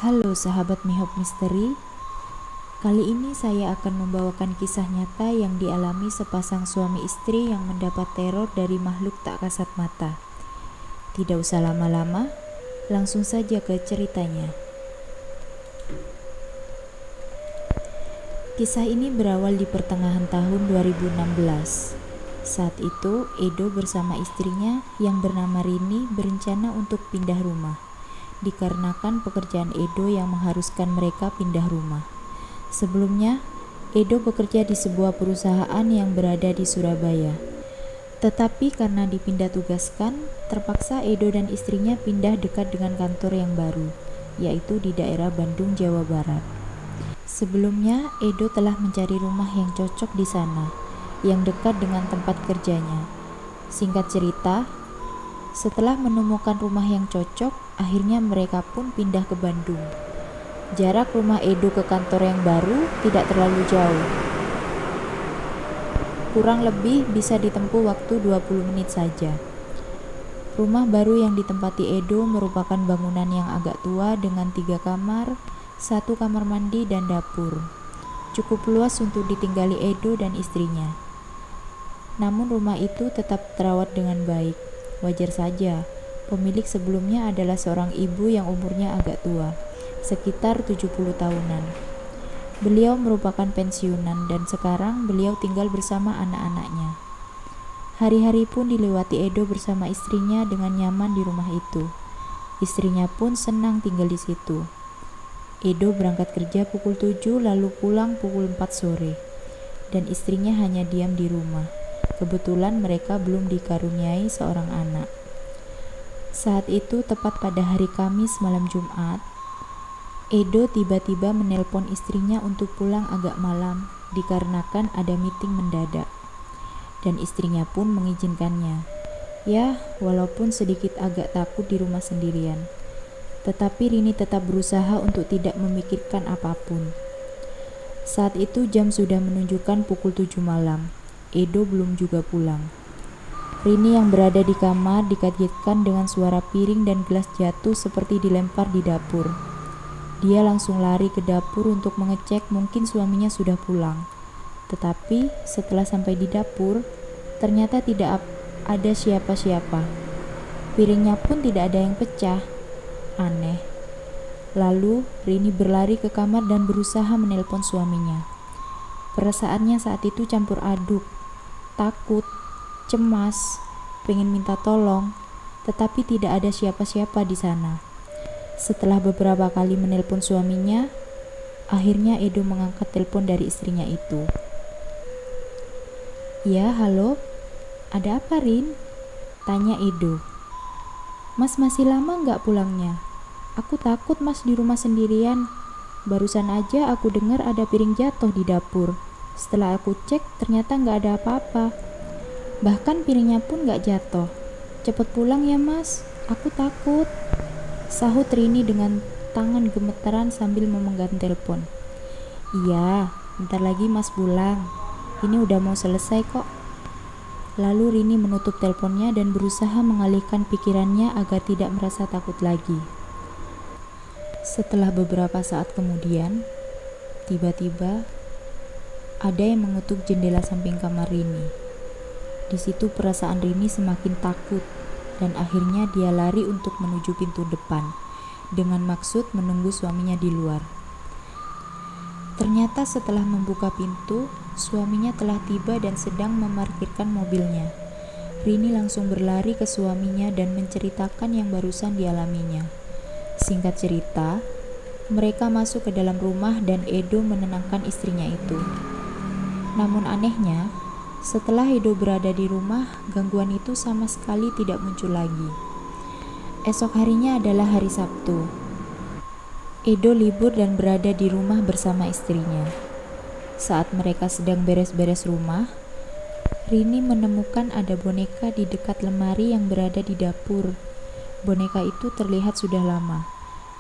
Halo sahabat Mihok Misteri, kali ini saya akan membawakan kisah nyata yang dialami sepasang suami istri yang mendapat teror dari makhluk tak kasat mata. Tidak usah lama-lama, langsung saja ke ceritanya. Kisah ini berawal di pertengahan tahun 2016. Saat itu, Edo bersama istrinya yang bernama Rini berencana untuk pindah rumah, dikarenakan pekerjaan Edo yang mengharuskan mereka pindah rumah. Sebelumnya, Edo bekerja di sebuah perusahaan yang berada di Surabaya. Tetapi karena dipindah tugaskan, terpaksa Edo dan istrinya pindah dekat dengan kantor yang baru, yaitu di daerah Bandung, Jawa Barat. Sebelumnya, Edo telah mencari rumah yang cocok di sana, yang dekat dengan tempat kerjanya. Singkat cerita, setelah menemukan rumah yang cocok, akhirnya mereka pun pindah ke Bandung. Jarak rumah Edo ke kantor yang baru tidak terlalu jauh. Kurang lebih bisa ditempuh waktu 20 menit saja. Rumah baru yang ditempati Edo merupakan bangunan yang agak tua dengan 3 kamar, 1 kamar mandi dan dapur. Cukup luas untuk ditinggali Edo dan istrinya. Namun rumah itu tetap terawat dengan baik. Wajar saja, pemilik sebelumnya adalah seorang ibu yang umurnya agak tua, sekitar 70 tahunan. Beliau merupakan pensiunan dan sekarang beliau tinggal bersama anak-anaknya. Hari-hari pun dilewati Edo bersama istrinya dengan nyaman di rumah itu. Istrinya pun senang tinggal di situ. Edo berangkat kerja pukul 7 lalu pulang pukul 4 sore. Dan istrinya hanya diam di rumah. Kebetulan mereka belum dikaruniai seorang anak. Saat itu tepat pada hari Kamis malam Jumat, Edo tiba-tiba menelpon istrinya untuk pulang agak malam dikarenakan ada meeting mendadak. Dan istrinya pun mengizinkannya. Ya, walaupun sedikit agak takut di rumah sendirian. Tetapi Rini tetap berusaha untuk tidak memikirkan apapun. Saat itu jam sudah menunjukkan pukul 7 malam. Edo belum juga pulang. Rini yang berada di kamar dikagetkan dengan suara piring dan gelas jatuh seperti dilempar di dapur. Dia langsung lari ke dapur untuk mengecek mungkin suaminya sudah pulang. Tetapi setelah sampai di dapur, ternyata tidak ada siapa-siapa. Piringnya pun tidak ada yang pecah. Aneh. Lalu Rini berlari ke kamar dan berusaha menelpon suaminya. Perasaannya saat itu campur aduk. Takut, cemas, pengen minta tolong, tetapi tidak ada siapa-siapa di sana. Setelah beberapa kali menelpon suaminya, akhirnya Edo mengangkat telepon dari istrinya itu. Ya, halo? Ada apa, Rin? Tanya Edo. Mas masih lama nggak pulangnya? Aku takut mas di rumah sendirian. Barusan aja aku dengar ada piring jatuh di dapur. Setelah aku cek, ternyata nggak ada apa-apa. Bahkan piringnya pun nggak jatuh. Cepet pulang ya mas, aku takut. Sahut Rini dengan tangan gemetaran sambil memegang telepon. Iya, bentar lagi mas pulang. Ini udah mau selesai kok. Lalu Rini menutup teleponnya dan berusaha mengalihkan pikirannya agar tidak merasa takut lagi. Setelah beberapa saat kemudian, tiba-tiba ada yang mengetuk jendela samping kamar Rini. Di situ perasaan Rini semakin takut dan akhirnya dia lari untuk menuju pintu depan dengan maksud menunggu suaminya di luar. Ternyata setelah membuka pintu, suaminya telah tiba dan sedang memarkirkan mobilnya. Rini langsung berlari ke suaminya dan menceritakan yang barusan dialaminya. Singkat cerita, mereka masuk ke dalam rumah dan Edo menenangkan istrinya itu. Namun anehnya, setelah Edo berada di rumah, gangguan itu sama sekali tidak muncul lagi. Esok harinya adalah hari Sabtu. Edo libur dan berada di rumah bersama istrinya. Saat mereka sedang beres-beres rumah, Rini menemukan ada boneka di dekat lemari yang berada di dapur. Boneka itu terlihat sudah lama.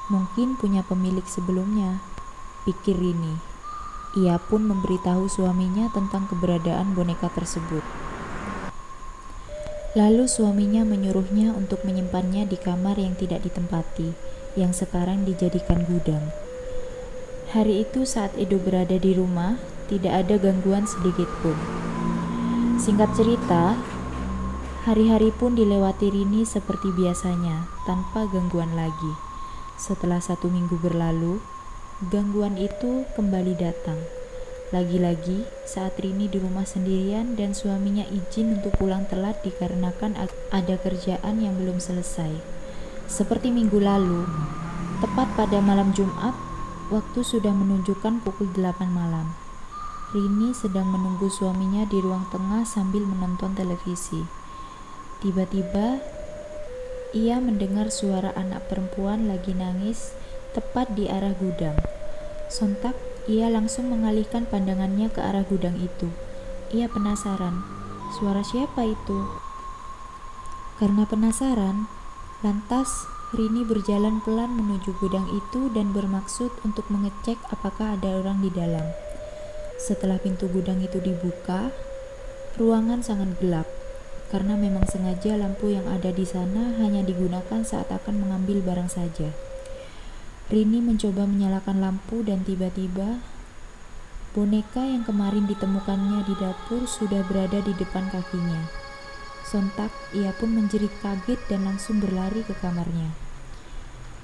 Mungkin punya pemilik sebelumnya, pikir Rini. Ia pun memberitahu suaminya tentang keberadaan boneka tersebut. Lalu suaminya menyuruhnya untuk menyimpannya di kamar yang tidak ditempati, yang sekarang dijadikan gudang. Hari itu saat Edo berada di rumah, tidak ada gangguan sedikit pun. Singkat cerita, hari-hari pun dilewati Rini seperti biasanya, tanpa gangguan lagi. Setelah 1 minggu berlalu, gangguan itu kembali datang. Lagi-lagi saat Rini di rumah sendirian dan suaminya izin untuk pulang telat dikarenakan ada kerjaan yang belum selesai. Seperti minggu lalu, tepat pada malam Jumat, waktu sudah menunjukkan pukul 8 malam. Rini sedang menunggu suaminya di ruang tengah sambil menonton televisi. Tiba-tiba, ia mendengar suara anak perempuan lagi nangis tepat di arah gudang. Sontak, ia langsung mengalihkan pandangannya ke arah gudang itu. Ia penasaran, suara siapa itu? Karena penasaran, lantas Rini berjalan pelan menuju gudang itu dan bermaksud untuk mengecek apakah ada orang di dalam. Setelah pintu gudang itu dibuka, ruangan sangat gelap, karena memang sengaja lampu yang ada di sana hanya digunakan saat akan mengambil barang saja. Rini mencoba menyalakan lampu dan tiba-tiba boneka yang kemarin ditemukannya di dapur sudah berada di depan kakinya. Sontak ia pun menjerit kaget dan langsung berlari ke kamarnya.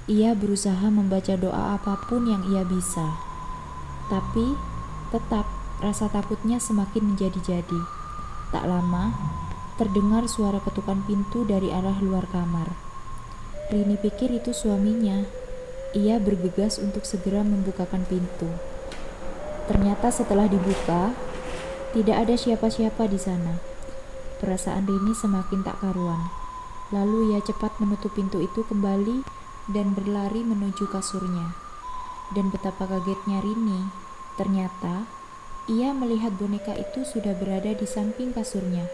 Ia berusaha membaca doa apapun yang ia bisa, tapi tetap rasa takutnya semakin menjadi-jadi. Tak lama, terdengar suara ketukan pintu dari arah luar kamar. Rini pikir itu suaminya. Ia bergegas untuk segera membukakan pintu. Ternyata setelah dibuka, tidak ada siapa-siapa di sana. Perasaan Rini semakin tak karuan. Lalu ia cepat menutup pintu itu kembali dan berlari menuju kasurnya. Dan betapa kagetnya Rini, ternyata ia melihat boneka itu sudah berada di samping kasurnya.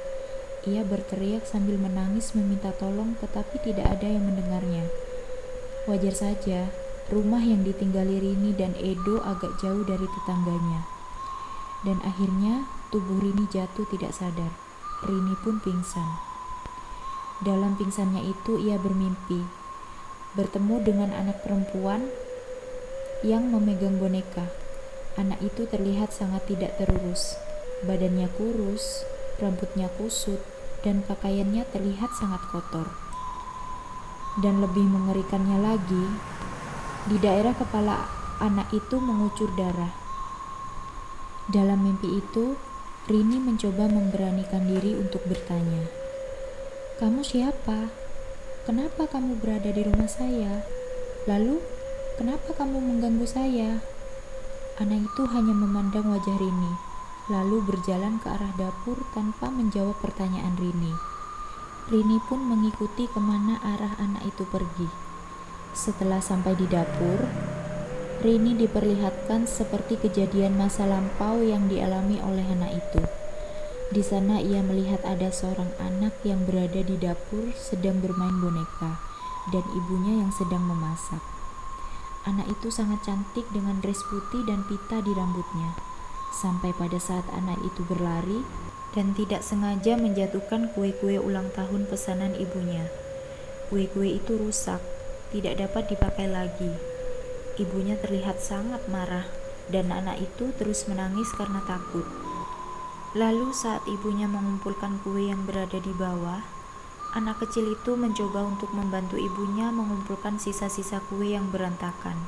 Ia berteriak sambil menangis meminta tolong, tetapi tidak ada yang mendengarnya. Wajar saja, rumah yang ditinggali Rini dan Edo agak jauh dari tetangganya. Dan akhirnya tubuh Rini jatuh tidak sadar. Rini pun pingsan. Dalam pingsannya itu ia bermimpi bertemu dengan anak perempuan yang memegang boneka. Anak itu terlihat sangat tidak terurus. Badannya kurus, rambutnya kusut, dan pakaiannya terlihat sangat kotor. Dan lebih mengerikannya lagi, di daerah kepala anak itu mengucur darah. Dalam mimpi itu, Rini mencoba memberanikan diri untuk bertanya, "Kamu siapa? Kenapa kamu berada di rumah saya? Lalu, kenapa kamu mengganggu saya?" Anak itu hanya memandang wajah Rini, lalu berjalan ke arah dapur tanpa menjawab pertanyaan Rini. Rini pun mengikuti kemana arah anak itu pergi. Setelah sampai di dapur, Rini diperlihatkan seperti kejadian masa lampau yang dialami oleh anak itu. Di sana ia melihat ada seorang anak yang berada di dapur sedang bermain boneka dan ibunya yang sedang memasak. Anak itu sangat cantik dengan dress putih dan pita di rambutnya. Sampai pada saat anak itu berlari dan tidak sengaja menjatuhkan kue-kue ulang tahun pesanan ibunya. Kue-kue itu rusak, tidak dapat dipakai lagi. Ibunya terlihat sangat marah dan anak itu terus menangis karena takut. Lalu saat ibunya mengumpulkan kue yang berada di bawah, anak kecil itu mencoba untuk membantu ibunya mengumpulkan sisa-sisa kue yang berantakan.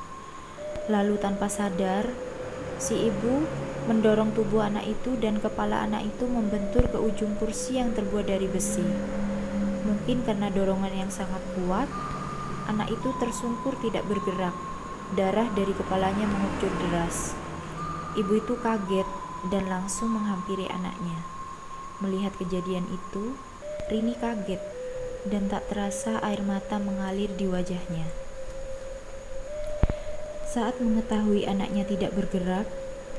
Lalu tanpa sadar, si ibu mendorong tubuh anak itu dan kepala anak itu membentur ke ujung kursi yang terbuat dari besi. Mungkin karena dorongan yang sangat kuat, anak itu tersungkur tidak bergerak. Darah dari kepalanya mengucur deras. Ibu itu kaget dan langsung menghampiri anaknya. Melihat kejadian itu, Rini kaget dan tak terasa air mata mengalir di wajahnya. Saat mengetahui anaknya tidak bergerak,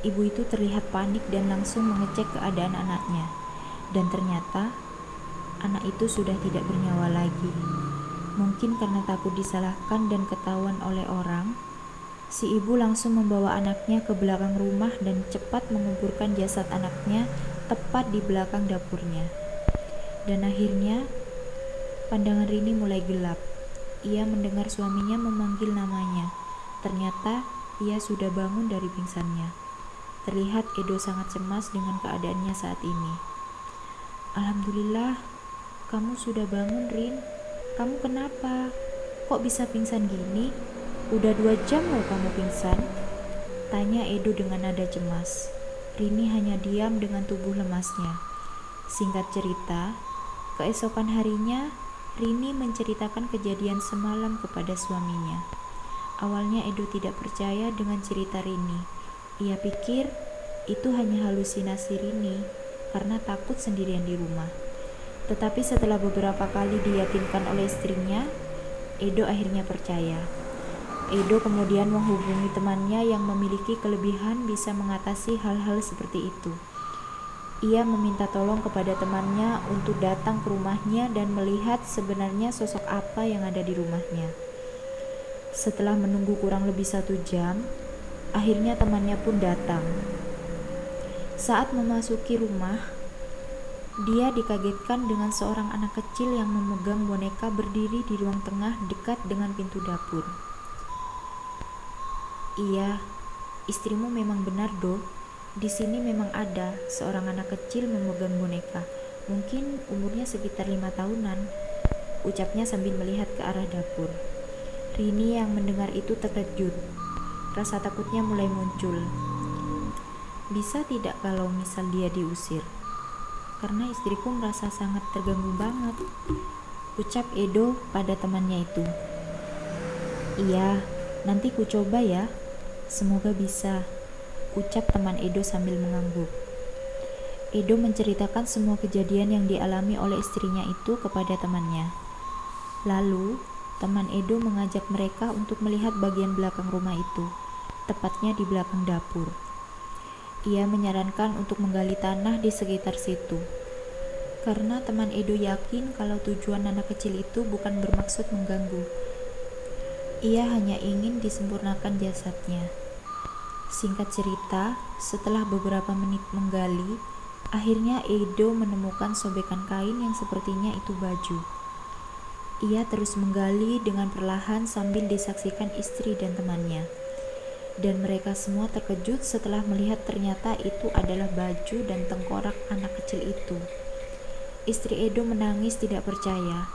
ibu itu terlihat panik dan langsung mengecek keadaan anaknya. Dan ternyata, anak itu sudah tidak bernyawa lagi. Mungkin karena takut disalahkan dan ketahuan oleh orang, si ibu langsung membawa anaknya ke belakang rumah dan cepat menguburkan jasad anaknya tepat di belakang dapurnya. Dan akhirnya, pandangan Rini mulai gelap. Ia mendengar suaminya memanggil namanya. Ternyata ia sudah bangun dari pingsannya. Terlihat Edo sangat cemas dengan keadaannya saat ini. "Alhamdulillah, kamu sudah bangun, Rin. Kamu kenapa? Kok bisa pingsan gini? Udah 2 jam loh kamu pingsan?" tanya Edo dengan nada cemas. Rini hanya diam dengan tubuh lemasnya. Singkat cerita, keesokan harinya Rini menceritakan kejadian semalam kepada suaminya. Awalnya Edo tidak percaya dengan cerita Rini. Ia pikir itu hanya halusinasi Rini karena takut sendirian di rumah. Tetapi setelah beberapa kali diyakinkan oleh istrinya, Edo akhirnya percaya. Edo kemudian menghubungi temannya yang memiliki kelebihan bisa mengatasi hal-hal seperti itu. Ia meminta tolong kepada temannya untuk datang ke rumahnya dan melihat sebenarnya sosok apa yang ada di rumahnya. Setelah menunggu kurang lebih 1 jam, akhirnya temannya pun datang. Saat memasuki rumah, dia dikagetkan dengan seorang anak kecil yang memegang boneka berdiri di ruang tengah dekat dengan pintu dapur. "Iya, istrimu memang benar, Do. Di sini memang ada seorang anak kecil memegang boneka. Mungkin umurnya sekitar 5 tahunan, ucapnya sambil melihat ke arah dapur. Rini yang mendengar itu terkejut. Rasa takutnya mulai muncul. Bisa tidak kalau misal dia diusir? Karena istriku merasa sangat terganggu banget, ucap Edo pada temannya itu. "Iya, nanti ku coba ya. Semoga bisa," ucap teman Edo sambil mengangguk. Edo menceritakan semua kejadian yang dialami oleh istrinya itu kepada temannya. Lalu, teman Edo mengajak mereka untuk melihat bagian belakang rumah itu, tepatnya di belakang dapur. Ia menyarankan untuk menggali tanah di sekitar situ, karena teman Edo yakin kalau tujuan anak kecil itu bukan bermaksud mengganggu. Ia hanya ingin disempurnakan jasadnya. Singkat cerita, setelah beberapa menit menggali, akhirnya Edo menemukan sobekan kain yang sepertinya itu baju. Ia terus menggali dengan perlahan sambil disaksikan istri dan temannya. Dan mereka semua terkejut setelah melihat ternyata itu adalah baju dan tengkorak anak kecil itu. Istri Edo menangis tidak percaya.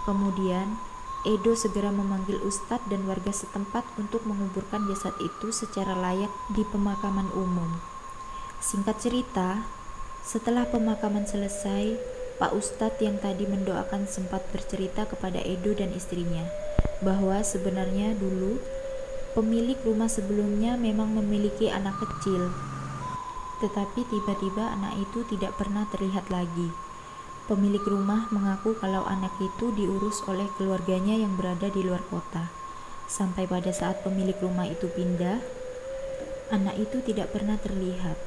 Kemudian, Edo segera memanggil ustadz dan warga setempat untuk menguburkan jasad itu secara layak di pemakaman umum. Singkat cerita, setelah pemakaman selesai, Pak Ustadz yang tadi mendoakan sempat bercerita kepada Edo dan istrinya bahwa sebenarnya dulu pemilik rumah sebelumnya memang memiliki anak kecil, tetapi tiba-tiba anak itu tidak pernah terlihat lagi. Pemilik rumah mengaku kalau anak itu diurus oleh keluarganya yang berada di luar kota. Sampai pada saat pemilik rumah itu pindah, anak itu tidak pernah terlihat.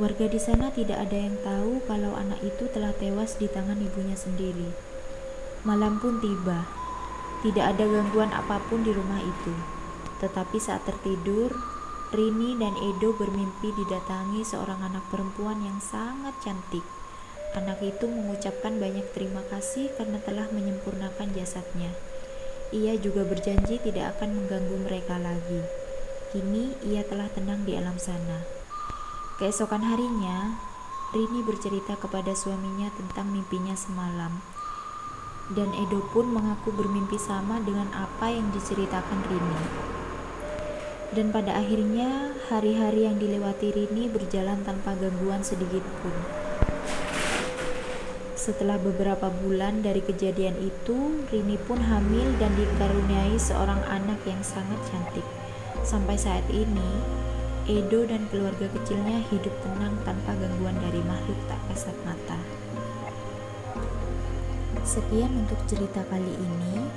Warga di sana tidak ada yang tahu kalau anak itu telah tewas di tangan ibunya sendiri. Malam pun tiba. Tidak ada gangguan apapun di rumah itu. Tetapi saat tertidur, Rini dan Edo bermimpi didatangi seorang anak perempuan yang sangat cantik. Anak itu mengucapkan banyak terima kasih karena telah menyempurnakan jasadnya. Ia juga berjanji tidak akan mengganggu mereka lagi. Kini ia telah tenang di alam sana. Keesokan harinya, Rini bercerita kepada suaminya tentang mimpinya semalam. Dan Edo pun mengaku bermimpi sama dengan apa yang diceritakan Rini. Dan pada akhirnya, hari-hari yang dilewati Rini berjalan tanpa gangguan sedikit pun. Setelah beberapa bulan dari kejadian itu, Rini pun hamil dan dikaruniai seorang anak yang sangat cantik. Sampai saat ini, Edo dan keluarga kecilnya hidup tenang tanpa gangguan dari makhluk tak kasat mata. Sekian untuk cerita kali ini.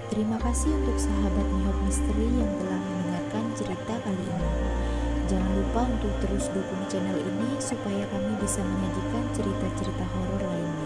Terima kasih untuk sahabat Mihok Misteri yang telah mendengarkan cerita kali ini. Jangan lupa untuk terus dukung channel ini supaya kami bisa menyajikan cerita-cerita horor lainnya.